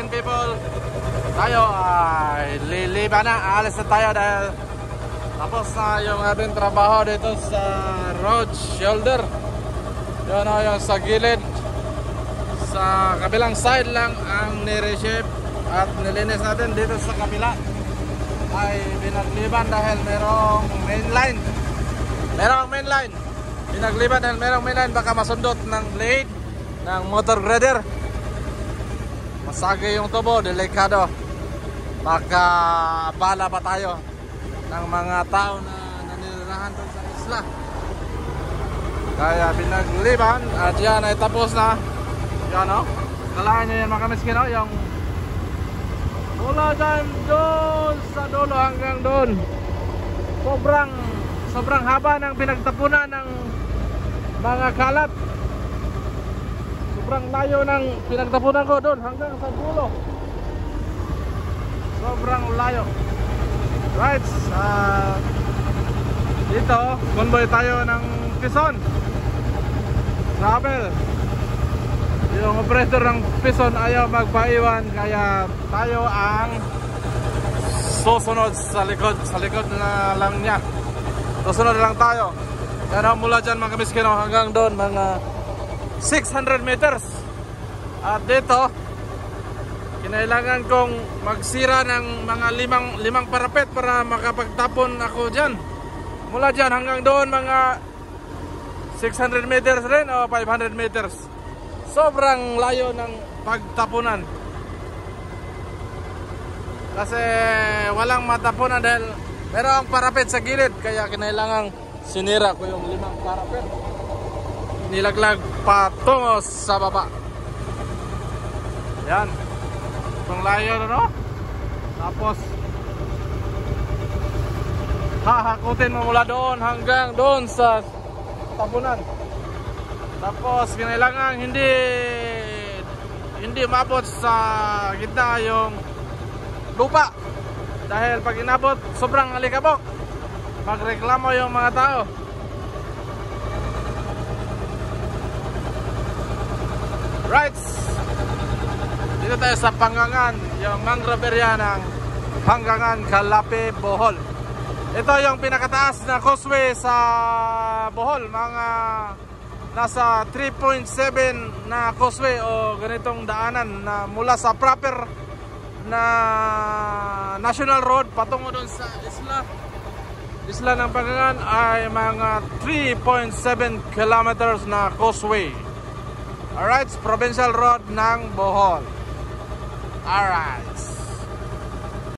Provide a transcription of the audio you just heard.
Philippine people. Tayo ay liliba na. Alis na tayo dahil tapos na yung ating trabaho dito sa road shoulder. Yun o, yung sa gilid. Sa kabilang side lang ang nireshape at nilinis natin. Dito sa kabila ay binagliban dahil merong mainline. Binagliban dahil merong mainline. Baka masundot ng blade ng motor grader. Masagi yung tubo, delikado. Baka bala pa tayo ng mga tao na nanirahan doon sa isla. Kaya binagliban at yan ay tapos na. Yan o, kalaan nyo yan mga kamiskin o, yung mula dyan doon sa dulo hanggang doon. Sobrang haba ng pinagtapunan ng mga kalat. Sobrang layo ng pinagtapunan ko doon hanggang sa dulo. Sobrang layo. Right, dito convoy tayo ng Quezon. Travel. Yung operator ng Quezon ayaw magpaiwan, kaya tayo ang susunod sa likod. Sa likod na lang niya. Susunod lang tayo. Yan, mula dyan mga kamiskin hanggang doon mga 600 meters. At dito kinailangan kong magsira ng mga limang parapet para makapagtapon ako dyan. Mula dyan hanggang doon mga 600 meters rin o 500 meters. Sobrang layo ng pagtapunan. Kasi walang matapunan dahil merong parapet sa gilid. Kaya kinailangan sinira ko yung limang parapet. Nilaglag patungo sa baba. Yan. Itong layo na no. Tapos hahakutin mo mula doon hanggang doon sa tapunan. Tapos kinailangan hindi maabot sa gitna yung lupa. Dahil pag inabot sobrang alikabok. Magreklamo yung mga tao. Right. Dito tayo sa Panggangan, yung mangrove area ng Panggangan, Calape, Bohol. Ito yung pinakataas na causeway sa Bohol, mga nasa 3.7 na causeway o ganitong daanan na mula sa proper na national road patungo doon sa isla ng Panggangan ay mga 3.7 kilometers na causeway. Alright, provincial road ng Bohol. Alright.